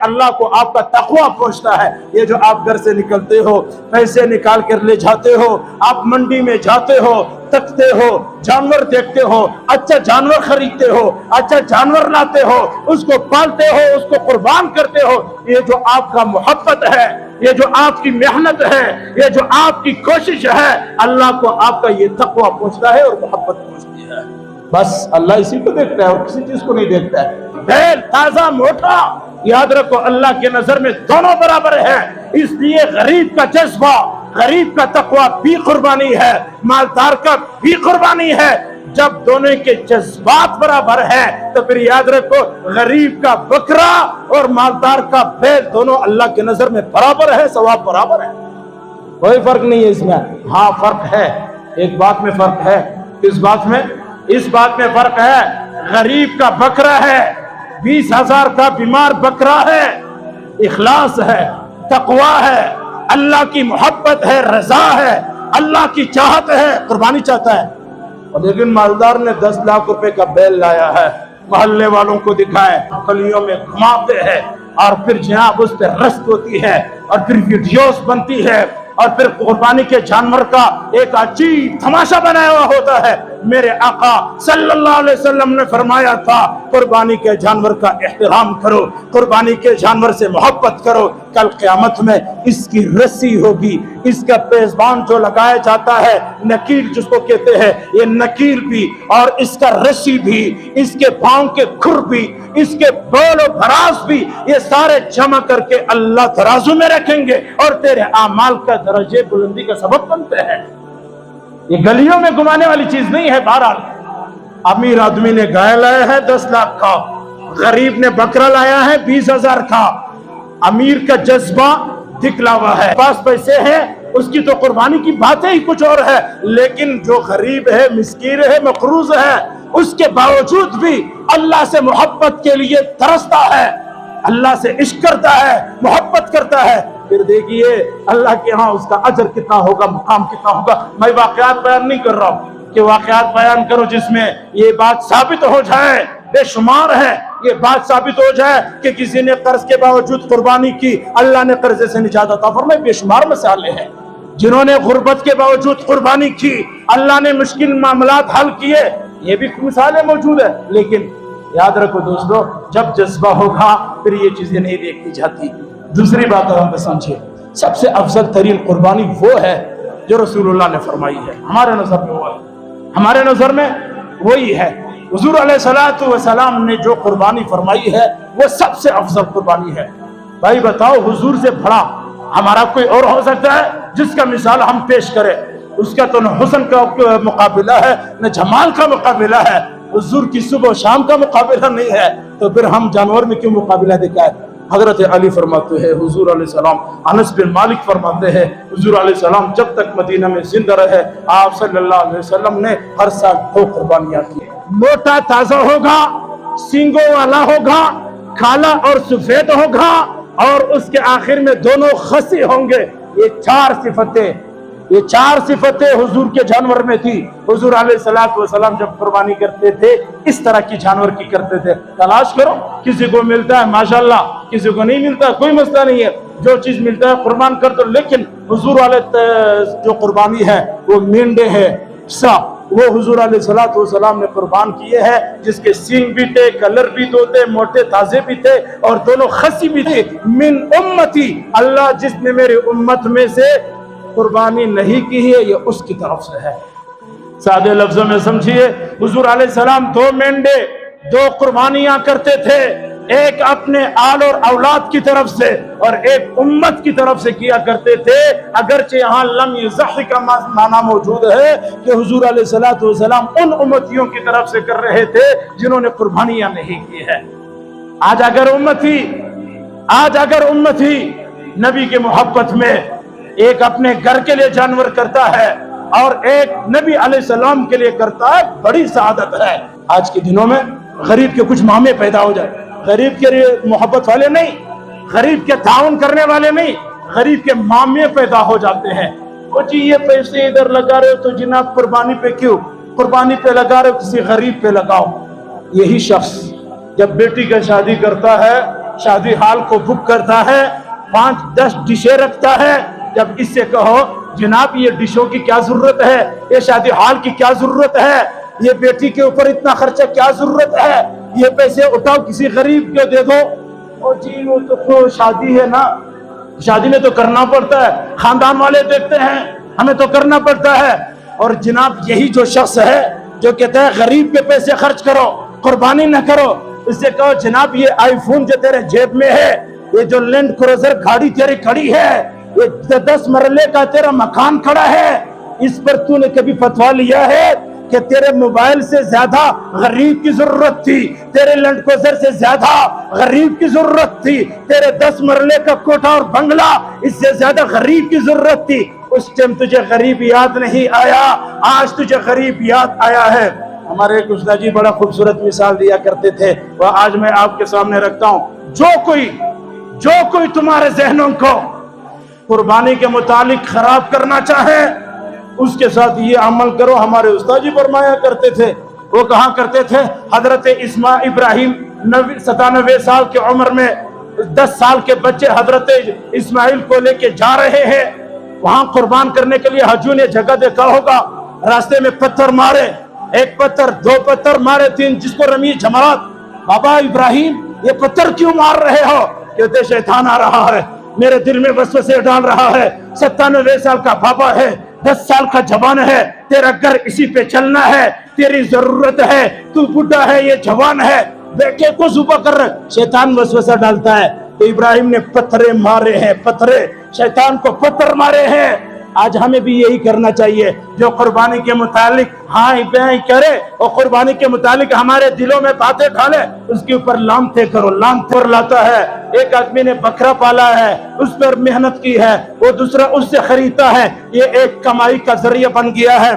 अल्लाह को आपका तकवा पहुंचता है। ये जो आप घर से निकलते हो, पैसे निकाल कर ले जाते हो, आप मंडी में जाते हो, तकते हो, जानवर देखते हो, अच्छा जानवर खरीदते हो, अच्छा जानवर लाते हो, उसको पालते हो, उसको कुर्बान करते हो, ये जो आपका मोहब्बत है, ये जो आपकी मेहनत है, ये जो आपकी कोशिश है, अल्लाह को आपका ये तकवा पहुंचता है और मोहब्बत पहुंचती है। बस अल्लाह इसी को देखता है और किसी चीज को नहीं देखता है। बैल ताजा मोटा, याद रखो अल्लाह के नजर में दोनों बराबर है। इसलिए गरीब का जज्बा, गरीब का तकवा भी कुर्बानी है, मालदार का भी कुर्बानी है। जब दोनों के जज्बात बराबर है तो फिर याद रखो गरीब का बकरा और मालदार का बैल दोनों अल्लाह के नजर में बराबर है, सवाब बराबर है, कोई फर्क नहीं है इसमें। हाँ फर्क है, एक बात में फर्क है। किस बात में? इस बात में फर्क है, गरीब का बकरा है, 20,000 का बीमार बकरा है, इखलास है, तकवा है, अल्लाह की मोहब्बत है, रजा है, अल्लाह की चाहत है, कुर्बानी चाहता है। और लेकिन मालदार ने 10 लाख रुपए का बैल लाया है, मोहल्ले वालों को दिखाए, गलियों में घुमाते हैं और फिर जनाब उस पर रस्त होती है और फिर वीडियोस बनती है और फिर कुर्बानी के जानवर का एक अजीब तमाशा बनाया हुआ होता है। मेरे आका सल्लल्लाहु अलैहि वसल्लम ने फरमाया था, कुर्बानी के जानवर का एहतराम करो, कुर्बानी के जानवर से मोहब्बत करो। कल क़यामत में इसकी रस्सी होगी, इसका पेजबान जो लगाया जाता है, नकील जिसको कहते हैं, ये नकील भी और इसका रस्सी भी, इसके पांव के खुर भी, इसके बोल और भरास भी, ये सारे जमा करके अल्लाह तराजू में रखेंगे और तेरे आमाल का दर्जे बुलंदी का सबब बनते हैं। ये गलियों में घुमाने वाली चीज नहीं है। बहरहाल अमीर आदमी ने गाय लाया है 10 लाख का, गरीब ने बकरा लाया है 20,000 का। अमीर का जज्बा दिखलावा है, पास पैसे हैं, उसकी तो कुर्बानी की बातें ही कुछ और है। लेकिन जो गरीब है, मिस्कीन है, मकरूज है, उसके बावजूद भी अल्लाह से मोहब्बत के लिए तरसता है, अल्लाह से इश्क करता है, मोहब्बत करता है। फिर देखिए अल्लाह के यहाँ उसका अजर कितना होगा, मुकाम कितना होगा। मैं वाकयात बयान नहीं कर रहा हूँ कि वाकयात बयान करो जिसमें ये बात साबित हो जाए, बेशुमार है, ये बात साबित हो जाए कि किसी ने कर्ज के बावजूद कुर्बानी की, अल्लाह ने कर्जे से निजात अता फरमाई। बेशुमार मसाले हैं जिन्होंने गुर्बत के बावजूद कुर्बानी की, अल्लाह ने मुश्किल मामलात हल किए, ये भी मिसालें मौजूद है। लेकिन याद रखो दोस्तों, जब जज्बा होगा फिर ये चीजें नहीं देखी जाती। दूसरी बात हम समझिए, सबसे अफजल तरीन कुर्बानी वो है जो रसूलुल्लाह ने फरमाई है। हमारे नजर में वो है, हमारे नजर में वही है। हुजूर अलैहिस्सलातु वस्सलाम ने जो कुर्बानी फरमाई है वो सबसे अफजल कुर्बानी है। भाई बताओ, हुजूर से बड़ा हमारा कोई और हो सकता है जिसका मिसाल हम पेश करें? उसका तो न हुस्न का मुकाबला है, न जमाल का मुकाबला है। हुजूर की सुबह शाम का मुकाबला नहीं है, तो फिर हम जानवर में क्यों मुकाबला दिखाए? हजरत अली फरमाते हैं, हुजूर अलैहिस्सलाम, अनस बिन मालिक फरमाते हैं, हुजूर अलैहिस्सलाम जब तक मदीना में जिंदा रहे, आप सल्लल्लाहु अलैहि वसल्लम ने हर साल 2 कुर्बानियां की। मोटा ताजा होगा, सींगों वाला होगा, काला और सफेद होगा और उसके आखिर में दोनों खसी होंगे। ये 4 सिफतें हुजूर के जानवर में थी। हुजूर अलैहिस्सलातु वस्सलाम जब कुर्बानी करते थे इस तरह की जानवर की करते थे। तलाश करो, किसी को मिलता है माशाल्लाह, किसी को नहीं मिलता, कोई मसला नहीं है, जो चीज मिलता है कुर्बान कर दो। लेकिन हुजूर वाले जो कुर्बानी है वो मेंढे है, वो हुजूर अलैहिस्सलातु वस्सलाम ने कुर्बान किए हैं, जिसके सींग भी थे, कलर भी दो थे, मोटे ताजे भी थे और दोनों खसी भी थे। मिन उम्मती, अल्लाह जिसने मेरी उम्मत में से कुर्बानी नहीं की है ये उसकी तरफ से है। सादे लफ्जों में समझिए, हुजूर अलैहिस्सलाम 2 मेंढे, 2 कुर्बानियां करते थे, एक अपने आल और औलाद की तरफ से और एक उम्मत की तरफ से किया करते थे। अगरचे यहाँ लम युज़ही का माना मौजूद है कि हुजूर अलैहिस्सलातु वस्सलाम उन उम्मतियों की तरफ से कर रहे थे जिन्होंने कुर्बानियां नहीं की है। आज अगर उम्मती नबी के मोहब्बत में एक अपने घर के लिए जानवर करता है और एक नबी अलैहिस्सलाम के लिए करता है, बड़ी सआदत है। आज के दिनों में गरीब के कुछ मामे पैदा हो जाए, गरीब के लिए मोहब्बत वाले नहीं, गरीब के ताउन करने वाले नहीं, गरीब के मामे पैदा हो जाते हैं। वो जी ये पैसे इधर लगा रहे हो तो जनाब कुर्बानी पे क्यों? कुर्बानी पे लगा रहे हो, किसी गरीब पे लगाओ। यही शख्स जब बेटी का शादी करता है شادی ہال کو بک کرتا ہے، 5-10 ڈشیں رکھتا ہے. جب اس سے کہو جناب یہ ڈشوں کی کیا ضرورت ہے، یہ شادی ہال کی کیا ضرورت ہے، یہ بیٹی کے اوپر اتنا خرچہ کیا ضرورت ہے، یہ پیسے اٹھاؤ کسی غریب کو دے دو. او جی وہ تو شادی ہے نا، شادی میں تو کرنا پڑتا ہے، خاندان والے دیکھتے ہیں ہمیں تو کرنا پڑتا ہے. اور جناب یہی جو شخص ہے جو کہتا ہے غریب پہ پیسے خرچ کرو، قربانی نہ کرو، اس سے کہو جناب یہ آئی فون جو تیرے جیب میں ہے، یہ جو لینڈ کروزر گاڑی تیری کھڑی ہے، یہ 10 مرلے کا تیرا مکان کھڑا ہے، اس پر تو نے کبھی فتویٰ لیا ہے کہ تیرے موبائل سے زیادہ غریب کی ضرورت تھی، تیرے لینڈ کروزر سے زیادہ غریب کی ضرورت تھی، تیرے 10 مرلے کا کوٹھا اور بنگلہ اس سے زیادہ غریب کی ضرورت تھی؟ اس ٹائم تجھے غریب یاد نہیں آیا، آج تجھے غریب یاد آیا ہے. ہمارے ایک استاد جی بڑا خوبصورت مثال دیا کرتے تھے، وہ آج میں آپ کے سامنے رکھتا ہوں. جو کوئی تمہارے ذہنوں کو قربانی کے متعلق خراب کرنا چاہے اس کے ساتھ یہ عمل کرو. ہمارے استاد جی فرمایا کرتے تھے، وہ کہا کرتے تھے حضرت ابراہیم 97 سال کی عمر میں 10 سال کے بچے حضرت اسماعیل کو لے کے جا رہے ہیں وہاں قربان کرنے کے لیے. حجوں نے جگہ دیکھا ہوگا، راستے میں پتھر مارے، 1 پتھر 2 پتھر مارے 3، جس کو رمی جمرات. بابا ابراہیم یہ پتھر کیوں مار رہے ہو؟ کہتے شیطان آ رہا ہے، میرے دل میں وسوسے ڈال رہا ہے. 97 سال کا بابا ہے، 10 سال کا جوان ہے، تیرا گھر اسی پہ چلنا ہے، تیری ضرورت ہے، تو بڈھا ہے یہ جوان ہے، بیٹے کو ذبح کر. شیطان وسوسہ ڈالتا ہے تو ابراہیم نے پتھرے مارے ہیں، پتھرے شیطان کو پتھر مارے ہیں. آج ہمیں بھی یہی کرنا چاہیے، جو قربانی کے متعلق ہاں بائیں کرے اور قربانی کے متعلق ہمارے دلوں میں باتیں ڈالے اس کے اوپر لامتے کرو. لامتے لاتا ہے، ایک آدمی نے بکرا پالا ہے، اس پر محنت کی ہے، وہ دوسرا اس سے خریدتا ہے، یہ ایک کمائی کا ذریعہ بن گیا ہے.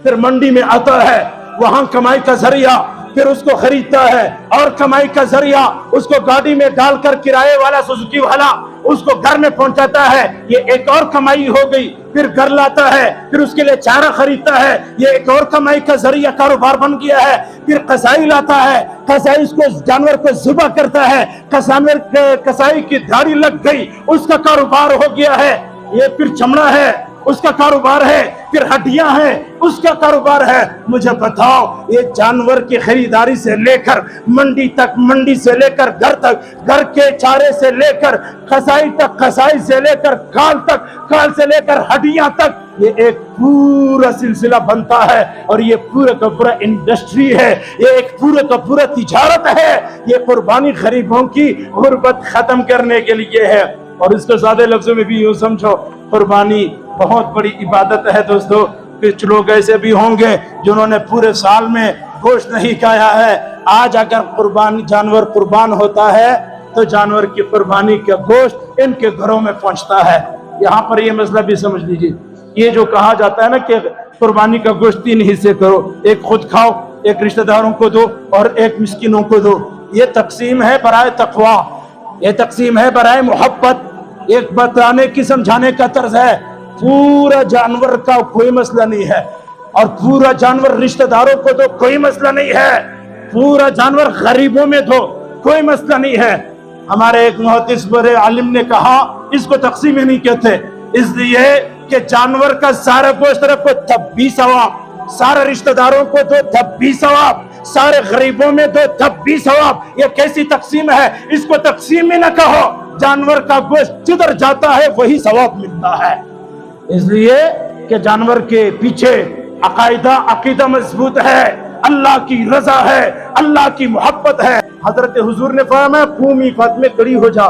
پھر منڈی میں آتا ہے، وہاں کمائی کا ذریعہ، پھر اس کو خریدتا ہے اور کمائی کا ذریعہ اس کو گاڑی میں ڈال کر کرائے والا سوزوکی والا اس کو گھر میں پہنچاتا ہے، یہ ایک اور کمائی ہو گئی. پھر گھر لاتا ہے، پھر اس کے لیے چارہ خریدتا ہے، یہ ایک اور کمائی کا ذریعہ کاروبار بن گیا ہے. پھر قصائی لاتا ہے، قصائی اس کو جانور کو ذبح کرتا ہے، قصائی کی دھاڑی لگ گئی، اس کا کاروبار ہو گیا ہے. یہ پھر چمڑا ہے، اس کا کاروبار ہے، پھر ہڈیاں ہیں، اس کا کاروبار ہے. مجھے بتاؤ یہ جانور کی خریداری سے لے کر منڈی تک، منڈی سے لے کر گھر تک، گھر کے چارے سے لے کر قصائی تک، قصائی سے لے کر کھال تک، کھال سے لے کر ہڈیاں تک، یہ ایک پورا سلسلہ بنتا ہے اور یہ پورا کا پورا انڈسٹری ہے، یہ ایک پورا کا پورا تجارت ہے. یہ قربانی غریبوں کی غربت ختم کرنے کے لیے ہے. اور اس کو زیادہ لفظوں میں بھی یوں سمجھو، قربانی بہت بڑی عبادت ہے دوستو. کچھ لوگ ایسے بھی ہوں گے جنہوں نے پورے سال میں گوشت نہیں کھایا ہے، آج اگر قربانی جانور قربان ہوتا ہے تو جانور کی قربانی کا گوشت ان کے گھروں میں پہنچتا ہے. یہاں پر یہ مسئلہ بھی سمجھ لیجیے، یہ جو کہا جاتا ہے نا کہ قربانی کا گوشت 3 حصے کرو، ایک خود کھاؤ، ایک رشتہ داروں کو دو اور ایک مسکینوں کو دو، یہ تقسیم ہے برائے تقوی، یہ تقسیم ہے برائے محبت، ایک بتانے کی سمجھانے کا طرز ہے. پورا جانور کا کوئی مسئلہ نہیں ہے اور پورا جانور رشتہ داروں کو دو، کوئی مسئلہ نہیں ہے. پورا جانور غریبوں میں دو، کوئی مسئلہ نہیں ہے. ہمارے ایک محدث بڑے عالم نے کہا اس کو تقسیم ہی نہیں کہتے، اس لیے کہ جانور کا سارا گوشت رکھو تب بھی ثواب، سارے رشتہ داروں کو دو تب بھی ثواب، سارے غریبوں میں دو تب بھی ثواب. یہ کیسی تقسیم ہے؟ اس کو تقسیم ہی نہ کہو. جانور کا گوشت جدھر جاتا ہے وہی ثواب ملتا ہے، اس لیے کہ جانور کے پیچھے عقیدہ مضبوط ہے، اللہ کی رضا ہے، اللہ کی محبت ہے. حضرت حضور نے فرمایا قومی فاطمہ کھڑی ہو جا،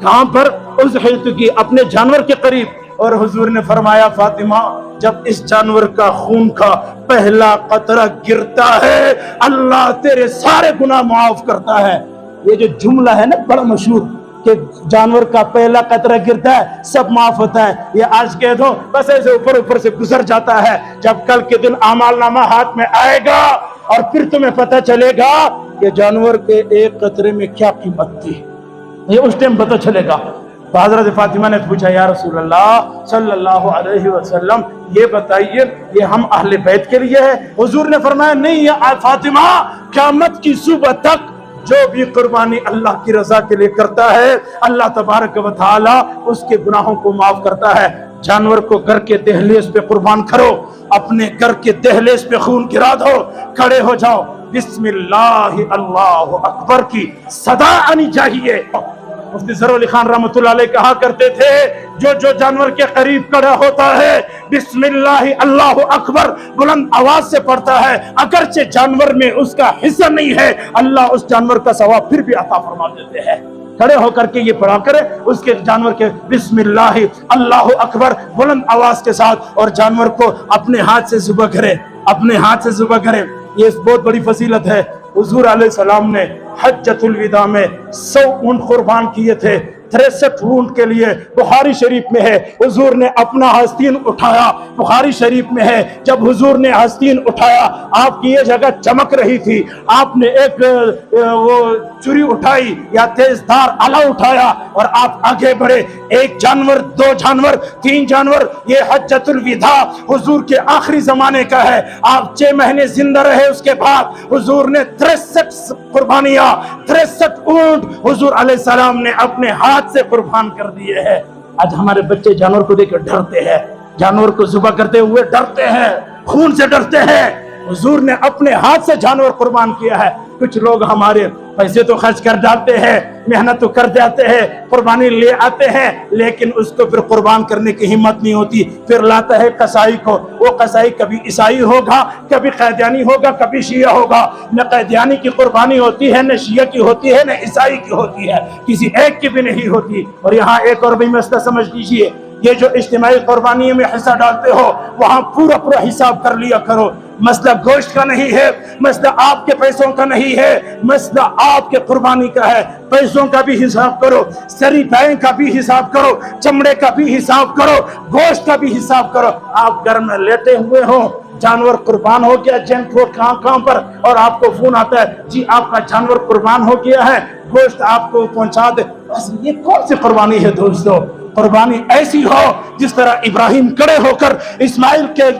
کہاں پر؟ اس حیث کی اپنے جانور کے قریب. اور حضور نے فرمایا فاطمہ جب اس جانور کا خون کا پہلا قطرہ گرتا ہے اللہ تیرے سارے گناہ معاف کرتا ہے. یہ جو جملہ ہے نا بڑا مشہور کہ جانور کا پہلا قطرہ گرتا ہے سب معاف ہوتا ہے، یہ آج کہہ دو بس ایسے اوپر سے گزر جاتا ہے. جب کل کے دن اعمال نامہ ہاتھ میں آئے گا اور پھر تمہیں پتہ چلے گا کہ جانور کے ایک قطرے میں کیا قیمت تھی، یہ اس ٹائم پتہ چلے گا. تو حضرت فاطمہ نے پوچھا یا رسول اللہ صلی اللہ علیہ وسلم یہ بتائیے یہ ہم اہل بیت کے لیے ہے؟ حضور نے فرمایا نہیں یا فاطمہ، قیامت کی صبح تک जो भी कुर्बानी अल्लाह की रजा के लिए करता है, अल्लाह तबारक व तआला उसके गुनाहों को माफ करता है। जानवर को घर के दहलीज पे कुर्बान करो, अपने घर के दहलीज पे खून गिरा दो, खड़े हो जाओ, बिस्मिल्लाह अल्लाहु अकबर की सदा आनी चाहिए। मुफ्ती ज़फ़र अली खान रहमतुल्लाह अलैह कहा करते थे, जो जानवर के करीब खड़ा होता है बिस्मिल्लाह अल्लाहु अकबर बुलंद आवाज से पढ़ता है, अगरचे जानवर में उसका हिस्सा नहीं है, अल्लाह उस जानवर का सवाब फिर भी अता फरमा देते हैं। खड़े होकर के ये पढ़ा करे उसके जानवर के बिस्मिल्लाह अल्लाहु अकबर बुलंद आवाज के साथ, और जानवर को अपने हाथ से ज़ुबह करे, अपने हाथ से ज़ुबह करे। ये बहुत बड़ी फजीलत है। हुजूर अलैहिस्सलाम ने हज्जतुल विदा में 100 ऊंट कुर्बान किए थे, 63 ऊंट के लिए। बुखारी शरीफ में है, हुजूर ने अपना आस्तीन उठाया, बुखारी शरीफ में है, जब हुजूर ने आस्तीन उठाया आपकी ये जगह चमक रही थी, आपने एक वो चुरी उठाई या तेजधार आला उठाया और आप आगे बढ़े। एक जानवर, 2 जानवर, 3 जानवर, ये हज्जतुल विदा हुजूर के आखिरी जमाने का है। आप 6 महीने जिंदा रहे, उसके बाद हुजूर ने 63 कुर्बानियां, 63 ऊंट हुजूर अलैहिस्सलाम ने अपने हाथ से कुर्बान कर दिए हैं। आज हमारे बच्चे जानवर को देखकर डरते हैं, जानवर को ज़ुबह करते हुए डरते हैं, खून से डरते हैं। हुजूर ने अपने हाथ से जानवर कुर्बान किया है। कुछ लोग हमारे पैसे तो खर्च कर डालते हैं, मेहनत तो कर जाते हैं, कुर्बानी ले आते हैं, लेकिन उसको फिर कुर्बान करने की हिम्मत नहीं होती। फिर लाता है कसाई को, वो कसाई कभी ईसाई होगा, कभी कैदियानी होगा, कभी शिया होगा। न कैदियानी की कुर्बानी होती है, न शिया की होती है, न ईसाई की होती है, किसी एक की भी नहीं होती। और यहाँ एक और भी मसला समझ लीजिए, ये जो इज्तिमाई कुर्बानी में हिस्सा डालते हो, वहां पूरा पूरा हिसाब कर लिया करो। मसला गोश्त का नहीं है, मसला आपके पैसों का नहीं है, मसला आपके कुर्बानी का है। पैसों का भी हिसाब करो, सरी बैं का भी हिसाब करो, चमड़े का भी हिसाब करो, गोश्त का भी हिसाब करो। आप घर में लेटे हुए हो, जानवर कुर्बान हो गया, जेंट हो कहां पर, और आपको फोन आता है, जी आपका जानवर कुर्बान हो गया है, गोश्त आपको पहुंचा दे। ये कौन सी कुर्बानी है दोस्तों? कुर्बानी ऐसी हो जिस तरह इब्राहिम खड़े होकर इस्माइल के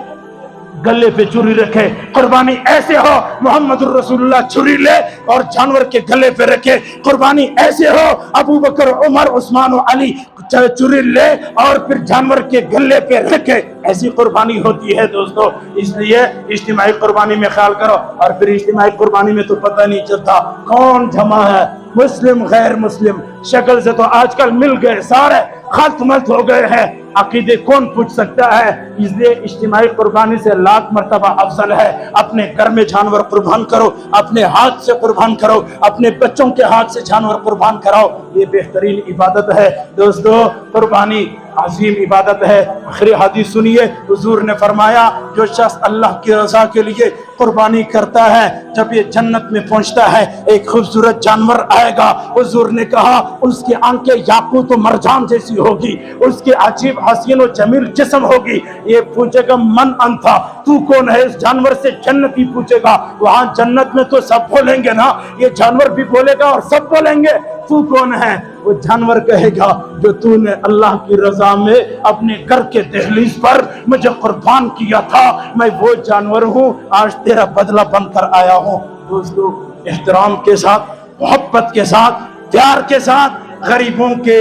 गले पे छुरी रखे। कुर्बानी ऐसे हो मोहम्मदुर रसूलुल्लाह छुरी ले और जानवर के गले पे रखे। कुर्बानी ऐसे हो अबू बकर, उमर, उस्मान और अली छुरी ले और फिर जानवर के गले पे रखे। ऐसी कुर्बानी होती है दोस्तों। इसलिए इज्तिमाई कुर्बानी में ख्याल करो। और फिर इज्तिमाई कुर्बानी में तो पता नहीं चलता कौन जमा है, मुस्लिम गैर मुस्लिम, शक्ल से तो आजकल मिल गए, सारे खत्मत हो गए हैं, अकीदे कौन पूछ सकता है। इसलिए इज्तिमाई कुर्बानी से लाख मर्तबा अफजल है अपने घर में जानवर कुर्बान करो, अपने हाथ से कुर्बान करो, अपने बच्चों के हाथ से जानवर कुर्बान कराओ। ये बेहतरीन इबादत है दोस्तों। कुर्बानी अजीम इबादत है। आखिरी हदीस सुनिए, हुजूर ने फरमाया, जो शख्स अल्लाह की रजा के लिए कुर्बानी करता है, जब ये जन्नत में पहुंचता है एक खूबसूरत जानवर आएगा। हुजूर ने कहा उसकी आंखें याकूत व मरजान जैसी होगी, उसकी अजीब हसीन व जमील जिस्म होगी। ये पूछेगा मन अंथा, तू कौन है? इस जानवर से जन्नती पूछेगा। वहां जन्नत में तो सब बोलेंगे ना, ये जानवर भी बोलेगा और सब बोलेंगे तू कौन है? वो जानवर कहेगा जो तूने अल्लाह की रजा में अपने घर के दहलीज पर मुझे कुर्बान किया था, मैं वो जानवर हूँ, आज तेरा बदला बनकर आया हूँ। दोस्तों, एहतराम के साथ, मोहब्बत के साथ, प्यार के साथ, गरीबों के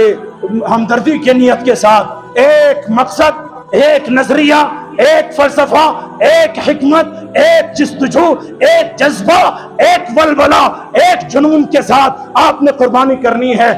हमदर्दी के नियत के साथ, एक मकसद, एक नजरिया, एक फलसफा, एक हिकमत, एक जस्तजू, एक जज्बा, एक वलवला, एक जुनून के साथ आपने कुर्बानी करनी है।